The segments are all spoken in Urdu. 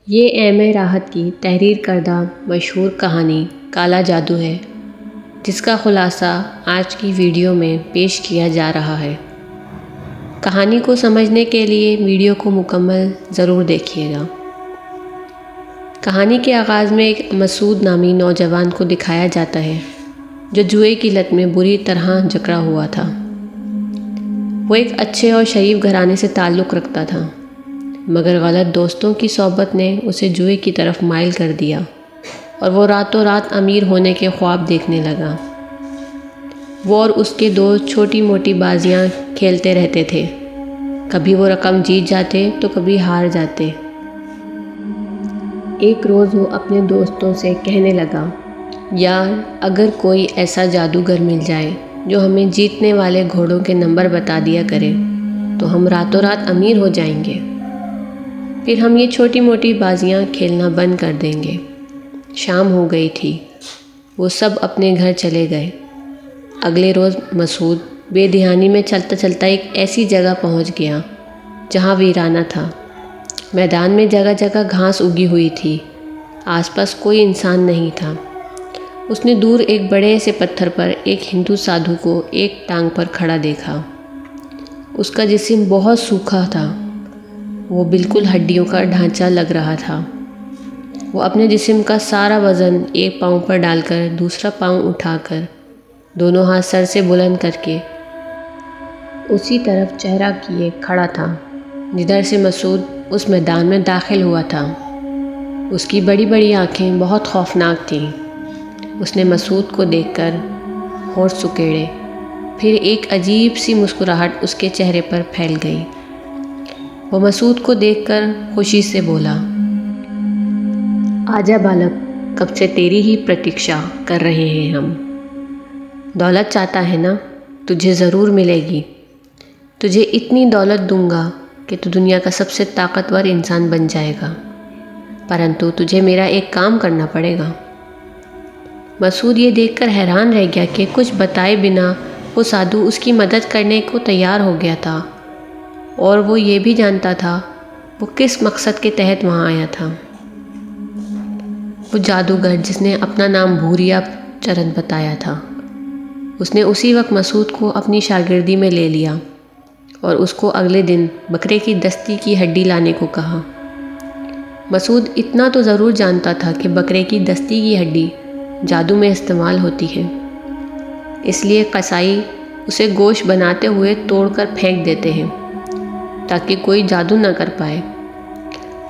یہ ایم راحت کی تحریر کردہ مشہور کہانی کالا جادو ہے، جس کا خلاصہ آج کی ویڈیو میں پیش کیا جا رہا ہے۔ کہانی کو سمجھنے کے لیے ویڈیو کو مکمل ضرور دیکھیے گا۔ کہانی کے آغاز میں ایک مسعود نامی نوجوان کو دکھایا جاتا ہے جو جوئے کی لت میں بری طرح جکڑا ہوا تھا۔ وہ ایک اچھے اور شریف گھرانے سے تعلق رکھتا تھا، مگر غلط دوستوں کی صحبت نے اسے جوئے کی طرف مائل کر دیا اور وہ راتوں رات امیر ہونے کے خواب دیکھنے لگا۔ وہ اور اس کے دوست چھوٹی موٹی بازیاں کھیلتے رہتے تھے، کبھی وہ رقم جیت جاتے تو کبھی ہار جاتے۔ ایک روز وہ اپنے دوستوں سے کہنے لگا، یار اگر کوئی ایسا جادوگر مل جائے جو ہمیں جیتنے والے گھوڑوں کے نمبر بتا دیا کرے تو ہم راتوں رات امیر ہو جائیں گے، پھر ہم یہ چھوٹی موٹی بازیاں کھیلنا بند کر دیں گے۔ شام ہو گئی تھی، وہ سب اپنے گھر چلے گئے۔ اگلے روز مسعود بے دھیانی میں چلتا چلتا ایک ایسی جگہ پہنچ گیا جہاں ویرانہ تھا۔ میدان میں جگہ جگہ گھاس اگی ہوئی تھی، آس پاس کوئی انسان نہیں تھا۔ اس نے دور ایک بڑے سے پتھر پر ایک ہندو سادھو کو ایک ٹانگ پر کھڑا دیکھا۔ اس کا جسم بہت سوکھا تھا، وہ بالکل ہڈیوں کا ڈھانچہ لگ رہا تھا۔ وہ اپنے جسم کا سارا وزن ایک پاؤں پر ڈال کر دوسرا پاؤں اٹھا کر دونوں ہاتھ سر سے بلند کر کے اسی طرف چہرہ کیے کھڑا تھا جدھر سے مسعود اس میدان میں داخل ہوا تھا۔ اس کی بڑی بڑی آنکھیں بہت خوفناک تھیں۔ اس نے مسعود کو دیکھ کر ہونٹ سکیڑے، پھر ایک عجیب سی مسکراہٹ اس کے چہرے پر پھیل گئی۔ وہ مسعود کو دیکھ کر خوشی سے بولا، آجا بالک، کب سے تیری ہی پرتیکشا کر رہے ہیں ہم۔ دولت چاہتا ہے نا؟ تجھے ضرور ملے گی۔ تجھے اتنی دولت دوں گا کہ تو دنیا کا سب سے طاقتور انسان بن جائے گا، پرنتو تجھے میرا ایک کام کرنا پڑے گا۔ مسعود یہ دیکھ کر حیران رہ گیا کہ کچھ بتائے بنا وہ سادھو اس کی مدد کرنے کو تیار ہو گیا تھا، اور وہ یہ بھی جانتا تھا وہ کس مقصد کے تحت وہاں آیا تھا۔ وہ جادوگر جس نے اپنا نام بھوریا چرن بتایا تھا، اس نے اسی وقت مسعود کو اپنی شاگردی میں لے لیا اور اس کو اگلے دن بکرے کی دستی کی ہڈی لانے کو کہا۔ مسعود اتنا تو ضرور جانتا تھا کہ بکرے کی دستی کی ہڈی جادو میں استعمال ہوتی ہے، اس لیے قصائی اسے گوشت بناتے ہوئے توڑ کر پھینک دیتے ہیں تاکہ کوئی جادو نہ کر پائے۔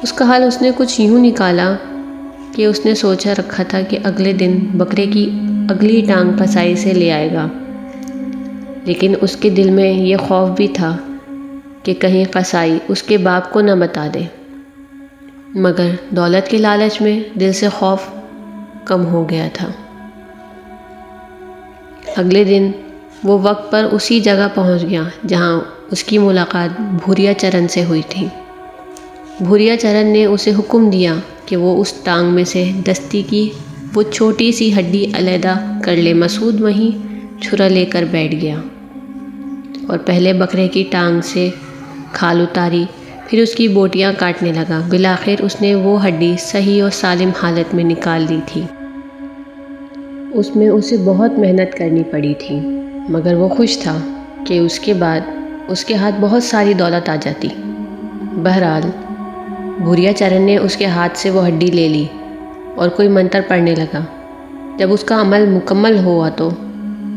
اس کا حال اس نے کچھ یوں نکالا کہ اس نے سوچا رکھا تھا کہ اگلے دن بکرے کی اگلی ٹانگ قصائی سے لے آئے گا، لیکن اس کے دل میں یہ خوف بھی تھا کہ کہیں قصائی اس کے باپ کو نہ بتا دے، مگر دولت کے لالچ میں دل سے خوف کم ہو گیا تھا۔ اگلے دن وہ وقت پر اسی جگہ پہنچ گیا جہاں اس کی ملاقات بھوریا چرن سے ہوئی تھی۔ بھوریا چرن نے اسے حکم دیا کہ وہ اس ٹانگ میں سے دستی کی وہ چھوٹی سی ہڈی علیحدہ کر لے۔ مسعود وہیں چھرا لے کر بیٹھ گیا اور پہلے بکرے کی ٹانگ سے کھال اتاری، پھر اس کی بوٹیاں کاٹنے لگا۔ بالآخر اس نے وہ ہڈی صحیح اور سالم حالت میں نکال لی تھی۔ اس میں اسے بہت محنت کرنی پڑی تھی، مگر وہ خوش تھا کہ اس کے بعد اس کے ہاتھ بہت ساری دولت آ جاتی۔ بہرحال بھوریا چرن نے اس کے ہاتھ سے وہ ہڈی لے لی اور کوئی منتر پڑھنے لگا۔ جب اس کا عمل مکمل ہوا تو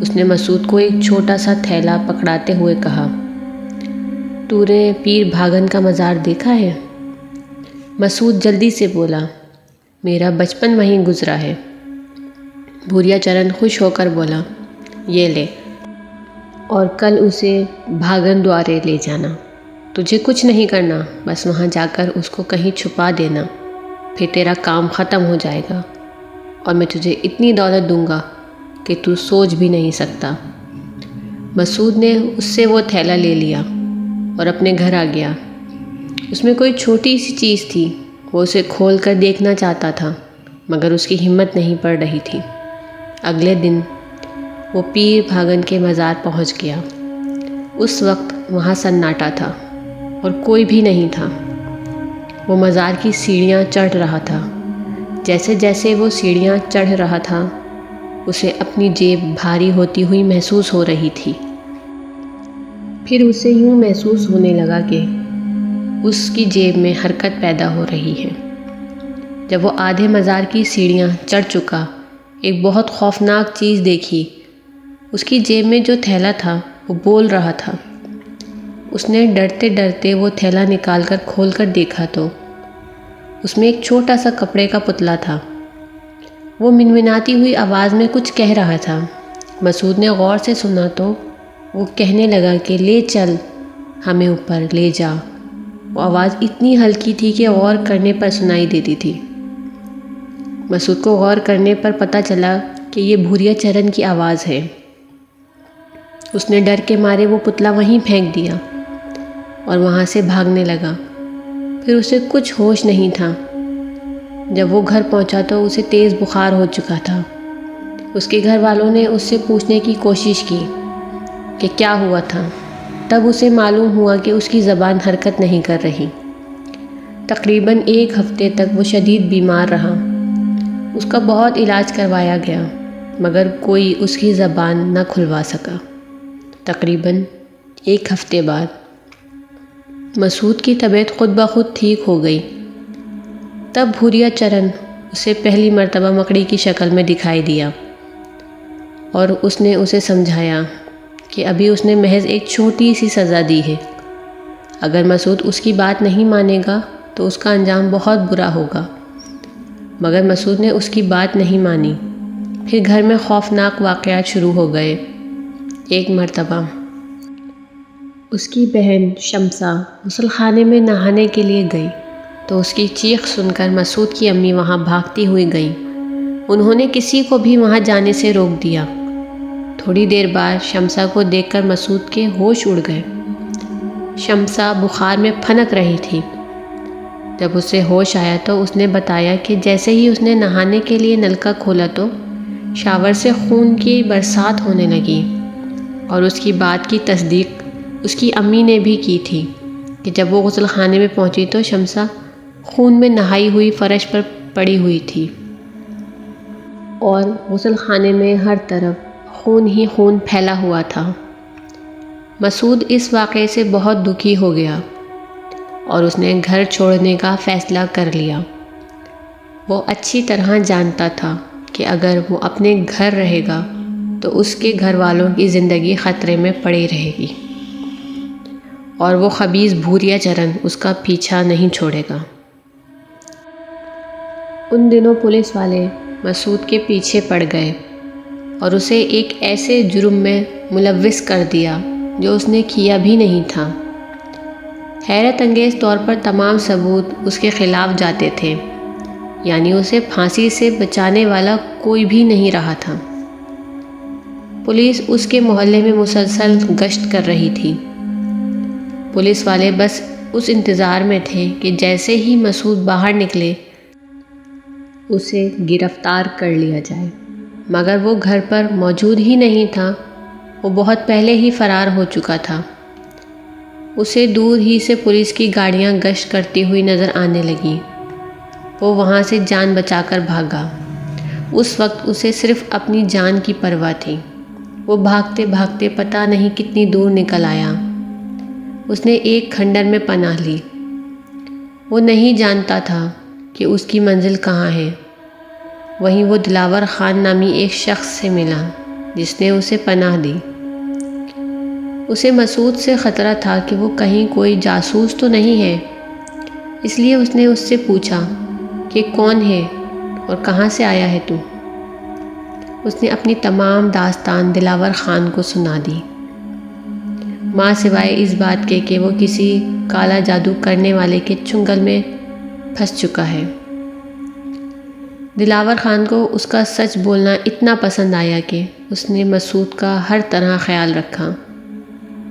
اس نے مسعود کو ایک چھوٹا سا تھیلا پکڑاتے ہوئے کہا، تو نے پیر بھاگن کا مزار دیکھا ہے؟ مسعود جلدی سے بولا، میرا بچپن وہیں گزرا ہے۔ بھوریا چرن خوش ہو کر بولا، یہ لے، اور کل اسے بھاگن دوارے لے جانا۔ تجھے کچھ نہیں کرنا، بس وہاں جا کر اس کو کہیں چھپا دینا، پھر تیرا کام ختم ہو جائے گا اور میں تجھے اتنی دولت دوں گا کہ تو سوچ بھی نہیں سکتا۔ مسعود نے اس سے وہ تھیلا لے لیا اور اپنے گھر آ گیا۔ اس میں کوئی چھوٹی سی چیز تھی، وہ اسے کھول کر دیکھنا چاہتا تھا، مگر اس کی ہمت نہیں پڑ رہی تھی۔ اگلے دن وہ پیر بھاگن کے مزار پہنچ گیا۔ اس وقت وہاں سناٹا تھا اور کوئی بھی نہیں تھا۔ وہ مزار کی سیڑھیاں چڑھ رہا تھا۔ جیسے جیسے وہ سیڑھیاں چڑھ رہا تھا اسے اپنی جیب بھاری ہوتی ہوئی محسوس ہو رہی تھی۔ پھر اسے یوں محسوس ہونے لگا کہ اس کی جیب میں حرکت پیدا ہو رہی ہے۔ جب وہ آدھے مزار کی سیڑھیاں چڑھ چکا ایک بہت خوفناک چیز دیکھی۔ اس کی جیب میں جو تھیلا تھا وہ بول رہا تھا۔ اس نے ڈرتے ڈرتے وہ تھیلا نکال کر کھول کر دیکھا تو اس میں ایک چھوٹا سا کپڑے کا پتلا تھا۔ وہ منمناتی ہوئی آواز میں کچھ کہہ رہا تھا۔ مسعود نے غور سے سنا تو وہ کہنے لگا کہ لے چل، ہمیں اوپر لے جا۔ وہ آواز اتنی ہلکی تھی کہ غور کرنے پر سنائی دیتی تھی۔ مسعود کو غور کرنے پر پتہ چلا کہ یہ بھوریا چرن کی آواز ہے۔ اس نے ڈر کے مارے وہ پتلا وہیں پھینک دیا اور وہاں سے بھاگنے لگا۔ پھر اسے کچھ ہوش نہیں تھا۔ جب وہ گھر پہنچا تو اسے تیز بخار ہو چکا تھا۔ اس کے گھر والوں نے اس سے پوچھنے کی کوشش کی کہ کیا ہوا تھا۔ تب اسے معلوم ہوا کہ اس کی زبان حرکت نہیں کر رہی۔ تقریباً 1 ہفتے تک وہ شدید بیمار رہا۔ اس کا بہت علاج کروایا گیا مگر کوئی اس کی زبان نہ کھلوا سکا۔ تقریباً 1 ہفتے بعد مسعود کی طبیعت خود بخود ٹھیک ہو گئی۔ تب بھوریا چرن اسے پہلی مرتبہ مکڑی کی شکل میں دکھائی دیا اور اس نے اسے سمجھایا کہ ابھی اس نے محض ایک چھوٹی سی سزا دی ہے۔ اگر مسعود اس کی بات نہیں مانے گا تو اس کا انجام بہت برا ہوگا۔ مگر مسعود نے اس کی بات نہیں مانی۔ پھر گھر میں خوفناک واقعات شروع ہو گئے۔ ایک مرتبہ اس کی بہن شمسا غسل خانے میں نہانے کے لیے گئی تو اس کی چیخ سن کر مسعود کی امی وہاں بھاگتی ہوئی گئیں۔ انہوں نے کسی کو بھی وہاں جانے سے روک دیا۔ تھوڑی دیر بعد شمسا کو دیکھ کر مسعود کے ہوش اڑ گئے۔ شمسا بخار میں پھنک رہی تھی۔ جب اسے ہوش آیا تو اس نے بتایا کہ جیسے ہی اس نے نہانے کے لیے نلکا کھولا تو شاور سے خون کی برسات ہونے لگی، اور اس کی بات کی تصدیق اس کی امی نے بھی کی تھی کہ جب وہ غسل خانے میں پہنچی تو شمسا خون میں نہائی ہوئی فرش پر پڑی ہوئی تھی اور غسل خانے میں ہر طرف خون ہی خون پھیلا ہوا تھا۔ مسعود اس واقعے سے بہت دکھی ہو گیا اور اس نے گھر چھوڑنے کا فیصلہ کر لیا۔ وہ اچھی طرح جانتا تھا کہ اگر وہ اپنے گھر رہے گا تو اس کے گھر والوں کی زندگی خطرے میں پڑی رہے گی اور وہ خبیث بھوریا چرن اس کا پیچھا نہیں چھوڑے گا۔ ان دنوں پولیس والے مسعود کے پیچھے پڑ گئے اور اسے ایک ایسے جرم میں ملوث کر دیا جو اس نے کیا بھی نہیں تھا۔ حیرت انگیز طور پر تمام ثبوت اس کے خلاف جاتے تھے، یعنی اسے پھانسی سے بچانے والا کوئی بھی نہیں رہا تھا۔ پولیس اس کے محلے میں مسلسل گشت کر رہی تھی۔ پولیس والے بس اس انتظار میں تھے کہ جیسے ہی مسعود باہر نکلے اسے گرفتار کر لیا جائے، مگر وہ گھر پر موجود ہی نہیں تھا۔ وہ بہت پہلے ہی فرار ہو چکا تھا۔ اسے دور ہی سے پولیس کی گاڑیاں گشت کرتی ہوئی نظر آنے لگیں۔ وہ وہاں سے جان بچا کر بھاگا۔ اس وقت اسے صرف اپنی جان کی پرواہ تھی۔ وہ بھاگتے بھاگتے پتہ نہیں کتنی دور نکل آیا۔ اس نے ایک کھنڈر میں پناہ لی۔ وہ نہیں جانتا تھا کہ اس کی منزل کہاں ہے۔ وہیں وہ دلاور خان نامی ایک شخص سے ملا جس نے اسے پناہ دی۔ اسے مسعود سے خطرہ تھا کہ وہ کہیں کوئی جاسوس تو نہیں ہے، اس لیے اس نے اس سے پوچھا کہ کون ہے اور کہاں سے آیا ہے تو؟ اس نے اپنی تمام داستان دلاور خان کو سنا دی، ماں سوائے اس بات کے کہ وہ کسی کالا جادو کرنے والے کے چنگل میں پھنس چکا ہے۔ دلاور خان کو اس کا سچ بولنا اتنا پسند آیا کہ اس نے مسعود کا ہر طرح خیال رکھا۔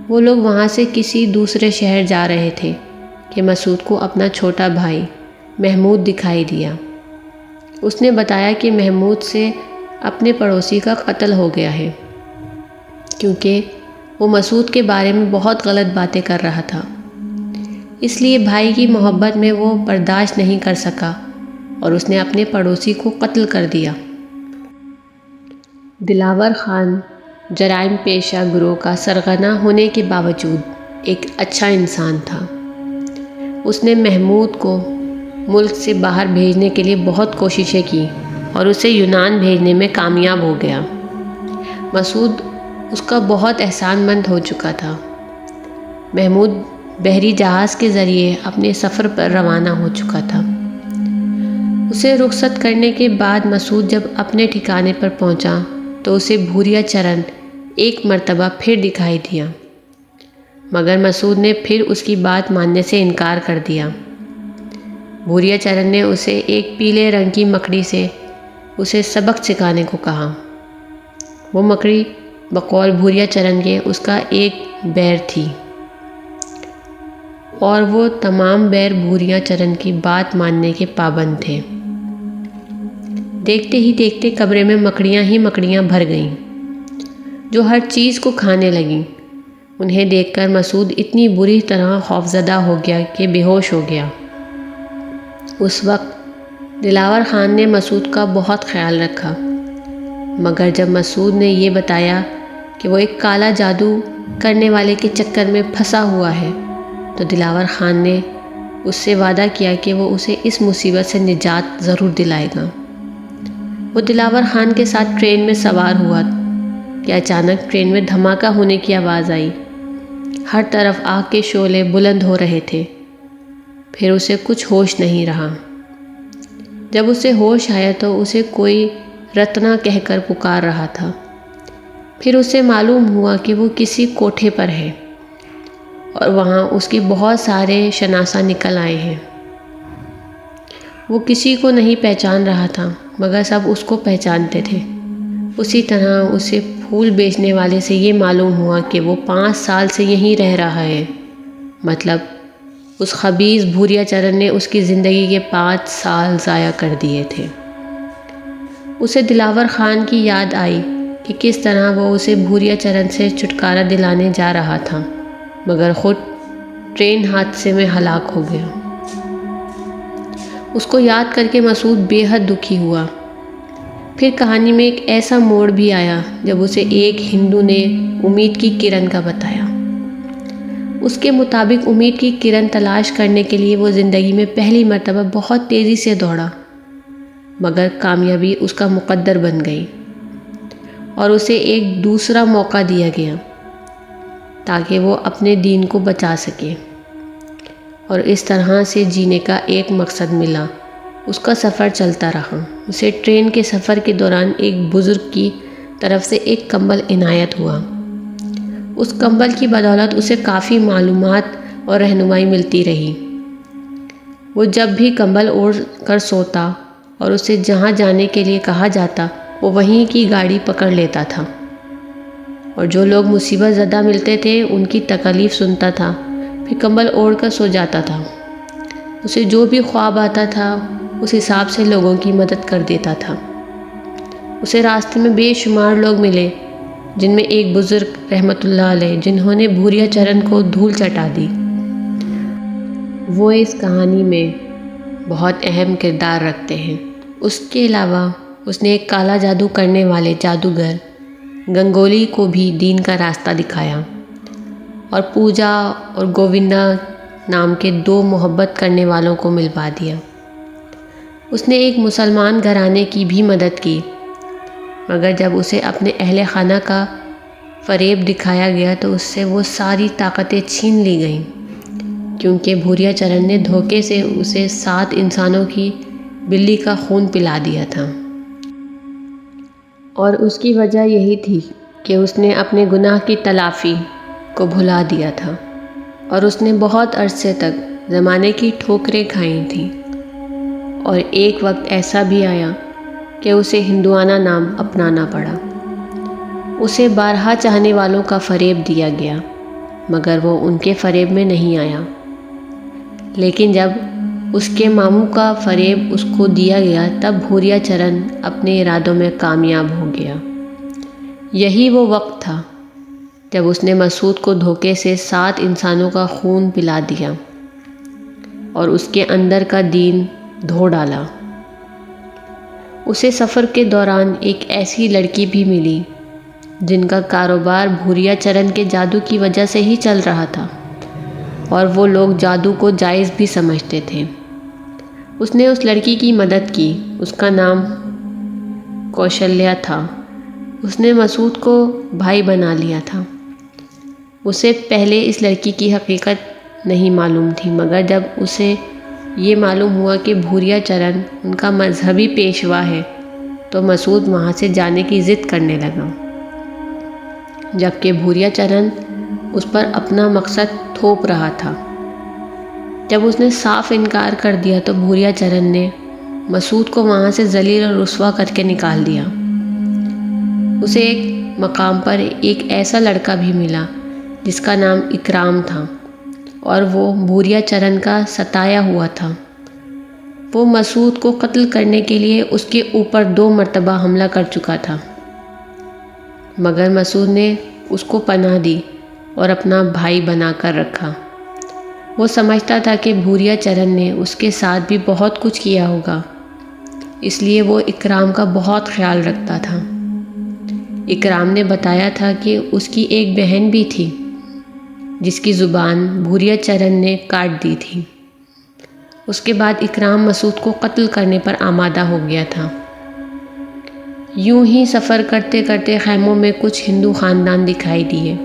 وہ لوگ وہاں سے کسی دوسرے شہر جا رہے تھے کہ مسعود کو اپنا چھوٹا بھائی محمود دکھائی دیا۔ اس نے بتایا کہ محمود سے اپنے پڑوسی کا قتل ہو گیا ہے، کیونکہ وہ مسعود کے بارے میں بہت غلط باتیں کر رہا تھا۔ اس لیے بھائی کی محبت میں وہ برداشت نہیں کر سکا اور اس نے اپنے پڑوسی کو قتل کر دیا۔ دلاور خان جرائم پیشہ گروہ کا سرغنہ ہونے کے باوجود ایک اچھا انسان تھا۔ اس نے محمود کو ملک سے باہر بھیجنے کے لیے بہت کوششیں کی اور اسے یونان بھیجنے میں کامیاب ہو گیا۔ مسعود اس کا بہت احسان مند ہو چکا تھا۔ محمود بحری جہاز کے ذریعے اپنے سفر پر روانہ ہو چکا تھا۔ اسے رخصت کرنے کے بعد مسعود جب اپنے ٹھکانے پر پہنچا تو اسے بھوریا چرن ایک مرتبہ پھر دکھائی دیا، مگر مسعود نے پھر اس کی بات ماننے سے انکار کر دیا۔ بھوریا چرن نے اسے ایک پیلے رنگ کی مکڑی سے اسے سبق سکھانے کو کہا۔ وہ مکڑی بقول بھوریا چرن کے اس کا ایک بیر تھی اور وہ تمام بیر بھوریا چرن کی بات ماننے کے پابند تھے۔ دیکھتے ہی دیکھتے کمرے میں مکڑیاں ہی مکڑیاں بھر گئیں جو ہر چیز کو کھانے لگیں۔ انہیں دیکھ کر مسعود اتنی بری طرح خوفزدہ ہو گیا کہ بے ہوش ہو گیا۔ اس وقت دلاور خان نے مسعود کا بہت خیال رکھا، مگر جب مسعود نے یہ بتایا کہ وہ ایک کالا جادو کرنے والے کے چکر میں پھنسا ہوا ہے تو دلاور خان نے اس سے وعدہ کیا کہ وہ اسے اس مصیبت سے نجات ضرور دلائے گا۔ وہ دلاور خان کے ساتھ ٹرین میں سوار ہوا کہ اچانک ٹرین میں دھماکہ ہونے کی آواز آئی۔ ہر طرف آگ کے شعلے بلند ہو رہے تھے۔ پھر اسے کچھ ہوش نہیں رہا۔ جب اسے ہوش آیا تو اسے کوئی رتنا کہہ کر پکار رہا تھا۔ پھر اسے معلوم ہوا کہ وہ کسی کوٹھے پر ہے اور وہاں اس کی بہت سارے شناسہ نکل آئے ہیں۔ وہ کسی کو نہیں پہچان رہا تھا مگر سب اس کو پہچانتے تھے۔ اسی طرح اسے پھول بیچنے والے سے یہ معلوم ہوا کہ وہ 5 سال سے یہیں رہ رہا ہے، مطلب اس خبیث بھوریا چرن نے اس کی زندگی کے 5 سال ضائع کر دیے تھے۔ اسے دلاور خان کی یاد آئی کہ کس طرح وہ اسے بھوریا چرن سے چھٹکارا دلانے جا رہا تھا مگر خود ٹرین حادثے میں ہلاک ہو گیا۔ اس کو یاد کر کے مسعود بے حد دکھی ہوا۔ پھر کہانی میں ایک ایسا موڑ بھی آیا جب اسے ایک ہندو نے امید کی کرن کا بتایا۔ اس کے مطابق امید کی کرن تلاش کرنے کے لیے وہ زندگی میں پہلی مرتبہ بہت تیزی سے دوڑا، مگر کامیابی اس کا مقدر بن گئی اور اسے ایک دوسرا موقع دیا گیا تاکہ وہ اپنے دین کو بچا سکے، اور اس طرح سے جینے کا ایک مقصد ملا۔ اس کا سفر چلتا رہا۔ اسے ٹرین کے سفر کے دوران ایک بزرگ کی طرف سے ایک کمبل عنایت ہوا۔ اس کمبل کی بدولت اسے کافی معلومات اور رہنمائی ملتی رہی۔ وہ جب بھی کمبل اوڑھ کر سوتا اور اسے جہاں جانے کے لیے کہا جاتا وہ وہیں کی گاڑی پکڑ لیتا تھا، اور جو لوگ مصیبت زدہ ملتے تھے ان کی تکالیف سنتا تھا، پھر کمبل اوڑھ کر سو جاتا تھا۔ اسے جو بھی خواب آتا تھا اس حساب سے لوگوں کی مدد کر دیتا تھا۔ اسے راستے میں بے شمار لوگ ملے، جن میں ایک بزرگ رحمت اللہ علیہ جنہوں نے بھوریا چرن کو دھول چٹا دی۔ وہ اس کہانی میں بہت اہم کردار رکھتے ہیں۔ اس کے علاوہ اس نے ایک کالا جادو کرنے والے جادوگر گنگولی کو بھی دین کا راستہ دکھایا، اور پوجا اور گووندا نام کے 2 محبت کرنے والوں کو ملوا دیا۔ اس نے ایک مسلمان گھرانے کی بھی مدد کی، مگر جب اسے اپنے اہل خانہ کا فریب دکھایا گیا تو اس سے وہ ساری طاقتیں چھین لی گئیں، کیونکہ بھوریا چرن نے دھوکے سے اسے 7 انسانوں کی بلی کا خون پلا دیا تھا، اور اس کی وجہ یہی تھی کہ اس نے اپنے گناہ کی تلافی کو بھلا دیا تھا، اور اس نے بہت عرصے تک زمانے کی ٹھوکریں کھائی تھیں، اور ایک وقت ایسا بھی آیا کہ اسے ہندوانہ نام اپنانا پڑا۔ اسے بارہا چاہنے والوں کا فریب دیا گیا، مگر وہ ان کے فریب میں نہیں آیا۔ لیکن جب اس کے ماموں کا فریب اس کو دیا گیا، تب بھوریا چرن اپنے ارادوں میں کامیاب ہو گیا۔ یہی وہ وقت تھا جب اس نے مسعود کو دھوکے سے 7 انسانوں کا خون پلا دیا اور اس کے اندر کا دین دھو ڈالا۔ اسے سفر کے دوران ایک ایسی لڑکی بھی ملی جن کا کاروبار بھوریا چرن کے جادو کی وجہ سے ہی چل رہا تھا، اور وہ لوگ جادو کو جائز بھی سمجھتے تھے۔ اس نے اس لڑکی کی مدد کی۔ اس کا نام کوشلیہ تھا۔ اس نے مسعود کو بھائی بنا لیا تھا۔ اسے پہلے اس لڑکی کی حقیقت نہیں معلوم تھی، مگر جب اسے یہ معلوم ہوا کہ بھوریا چرن ان کا مذہبی پیشوا ہے تو مسعود وہاں سے جانے کی ضد کرنے لگا، جبکہ بھوریا چرن اس پر اپنا مقصد تھوپ رہا تھا۔ جب اس نے صاف انکار کر دیا تو بھوریا چرن نے مسعود کو وہاں سے ذلیل اور رسوا کر کے نکال دیا۔ اسے ایک مقام پر ایک ایسا لڑکا بھی ملا جس کا نام اکرام تھا، اور وہ بھوریا چرن کا ستایا ہوا تھا۔ وہ مسعود کو قتل کرنے کے لیے اس کے اوپر 2 مرتبہ حملہ کر چکا تھا، مگر مسعود نے اس کو پناہ دی اور اپنا بھائی بنا کر رکھا۔ وہ سمجھتا تھا کہ بھوریا چرن نے اس کے ساتھ بھی بہت کچھ کیا ہوگا، اس لیے وہ اکرام کا بہت خیال رکھتا تھا۔ اکرام نے بتایا تھا کہ اس کی ایک بہن بھی تھی جس کی زبان بھوریا چرن نے کاٹ دی تھی۔ اس کے بعد اکرام مسعود کو قتل کرنے پر آمادہ ہو گیا تھا۔ یوں ہی سفر کرتے کرتے خیموں میں کچھ ہندو خاندان دکھائی دیے۔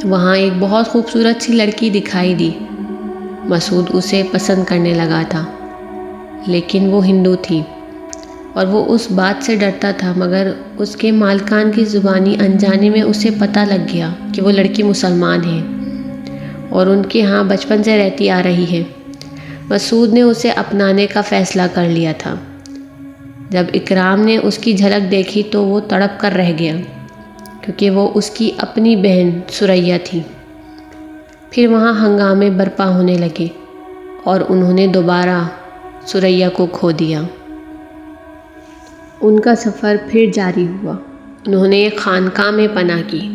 وہاں ایک بہت خوبصورت سی لڑکی دکھائی دی۔ مسعود اسے پسند کرنے لگا تھا، لیکن وہ ہندو تھی اور وہ اس بات سے ڈرتا تھا، مگر اس کے مالکان کی زبانی انجانے میں اسے پتہ لگ گیا کہ وہ لڑکی مسلمان ہے اور ان کے ہاں بچپن سے رہتی آ رہی ہے۔ مسعود نے اسے اپنانے کا فیصلہ کر لیا تھا۔ جب اکرام نے اس کی جھلک دیکھی تو وہ تڑپ کر رہ گیا، کیونکہ وہ اس کی اپنی بہن ثریا تھی۔ پھر وہاں ہنگامے برپا ہونے لگے اور انہوں نے دوبارہ ثریا کو کھو دیا۔ ان کا سفر پھر جاری ہوا۔ انہوں نے ایک خانقاہ میں پناہ کی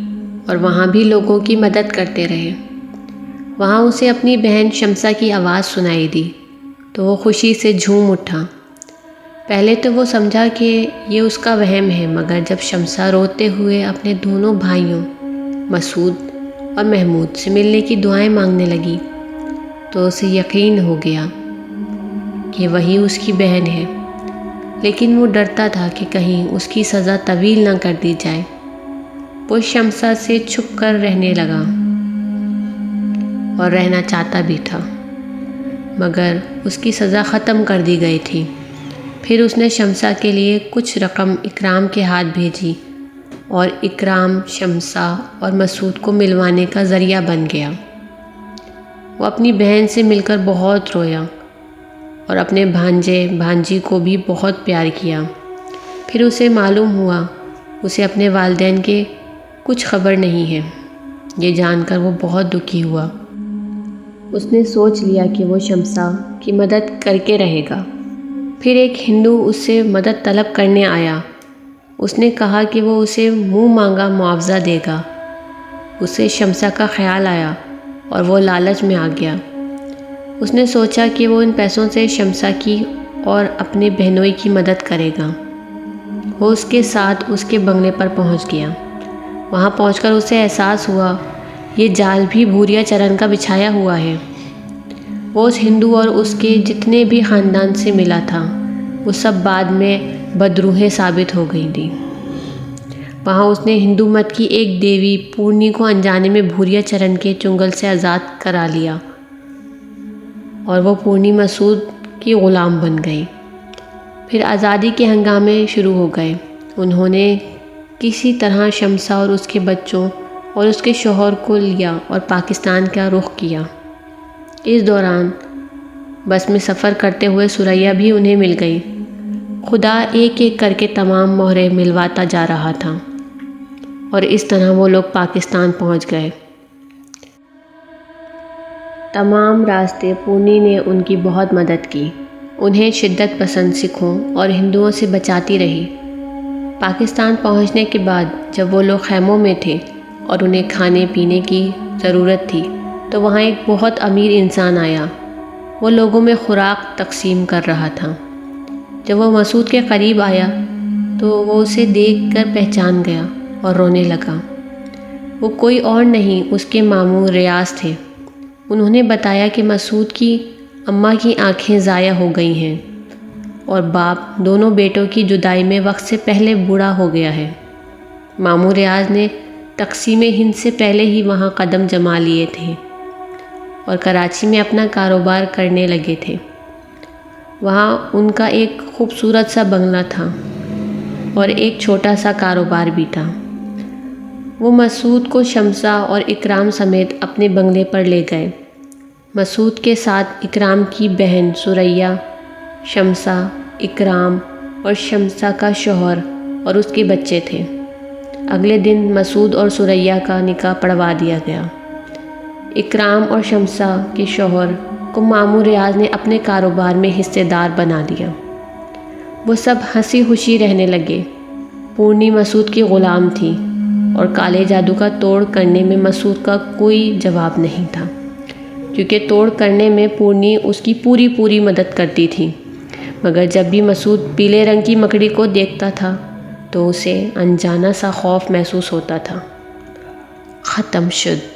اور وہاں بھی لوگوں کی مدد کرتے رہے۔ وہاں اسے اپنی بہن شمسا کی آواز سنائی دی تو وہ خوشی سے جھوم اٹھا۔ پہلے تو وہ سمجھا کہ یہ اس کا وہم ہے، مگر جب شمسا روتے ہوئے اپنے دونوں بھائیوں مسعود اور محمود سے ملنے کی دعائیں مانگنے لگی تو اسے یقین ہو گیا کہ وہی اس کی بہن ہے، لیکن وہ ڈرتا تھا کہ کہیں اس کی سزا طویل نہ کر دی جائے۔ وہ شمسا سے چھپ کر رہنے لگا اور رہنا چاہتا بھی تھا، مگر اس کی سزا ختم کر دی گئی تھی۔ پھر اس نے شمسا کے لیے کچھ رقم اکرام کے ہاتھ بھیجی اور اکرام شمسا اور مسعود کو ملوانے کا ذریعہ بن گیا۔ وہ اپنی بہن سے مل کر بہت رویا اور اپنے بھانجے بھانجی کو بھی بہت پیار کیا۔ پھر اسے معلوم ہوا اسے اپنے والدین کے کچھ خبر نہیں ہے۔ یہ جان کر وہ بہت دکھی ہوا۔ اس نے سوچ لیا کہ وہ شمسا کی مدد کر کے رہے گا۔ پھر ایک ہندو اس سے مدد طلب کرنے آیا۔ اس نے کہا کہ وہ اسے منہ مانگا معاوضہ دے گا۔ اسے شمسا کا خیال آیا اور وہ لالچ میں آ گیا۔ اس نے سوچا کہ وہ ان پیسوں سے شمسا کی اور اپنے بہنوئی کی مدد کرے گا۔ وہ اس کے ساتھ اس کے بنگلے پر پہنچ گیا۔ وہاں پہنچ کر اسے احساس ہوا یہ جال بھی بھوریا چرن کا بچھایا ہوا ہے۔ وہ اس ہندو اور اس کے جتنے بھی خاندان سے ملا تھا وہ سب بعد میں بدروحیں ثابت ہو گئی تھیں۔ وہاں اس نے ہندو مت کی ایک دیوی پورنی کو انجانے میں بھوریا چرن کے چنگل سے آزاد کرا لیا اور وہ پورنی مسعود کی غلام بن گئی۔ پھر آزادی کے ہنگامے شروع ہو گئے۔ انہوں نے کسی طرح شمسا اور اس کے بچوں اور اس کے شوہر کو لیا اور پاکستان کا رخ کیا۔ اس دوران بس میں سفر کرتے ہوئے ثریا بھی انہیں مل گئی۔ خدا ایک ایک کر کے تمام مہریں ملواتا جا رہا تھا اور اس طرح وہ لوگ پاکستان پہنچ گئے۔ تمام راستے پورنی نے ان کی بہت مدد کی، انہیں شدت پسند سکھوں اور ہندوؤں سے بچاتی رہی۔ پاکستان پہنچنے کے بعد جب وہ لوگ خیموں میں تھے اور انہیں کھانے پینے کی ضرورت تھی تو وہاں ایک بہت امیر انسان آیا۔ وہ لوگوں میں خوراک تقسیم کر رہا تھا۔ جب وہ مسعود کے قریب آیا تو وہ اسے دیکھ کر پہچان گیا اور رونے لگا۔ وہ کوئی اور نہیں، اس کے ماموں ریاض تھے۔ انہوں نے بتایا کہ مسعود کی اماں کی آنکھیں ضائع ہو گئی ہیں اور باپ دونوں بیٹوں کی جدائی میں وقت سے پہلے بوڑھا ہو گیا ہے۔ ماموں ریاض نے تقسیم ہند سے پہلے ہی وہاں قدم جما لیے تھے اور کراچی میں اپنا کاروبار کرنے لگے تھے۔ وہاں ان کا ایک خوبصورت سا بنگلہ تھا اور ایک چھوٹا سا کاروبار بھی تھا۔ وہ مسعود کو شمسہ اور اکرام سمیت اپنے بنگلے پر لے گئے۔ مسعود کے ساتھ اکرام کی بہن ثریا، شمسہ، اکرام اور شمسہ کا شوہر اور اس کے بچے تھے۔ اگلے دن مسعود اور ثریا کا نکاح پڑھوا دیا گیا۔ اکرام اور شمسہ کے شوہر کو ماموں ریاض نے اپنے کاروبار میں حصے دار بنا لیا۔ وہ سب ہنسی خوشی رہنے لگے۔ پورنی مسعود کی غلام تھی اور کالے جادو کا توڑ کرنے میں مسعود کا کوئی جواب نہیں تھا، کیونکہ توڑ کرنے میں پورنی اس کی پوری مدد کرتی تھی، مگر جب بھی مسعود پیلے رنگ کی مکڑی کو دیکھتا تھا تو اسے انجانا سا خوف محسوس ہوتا تھا۔ ختم شد۔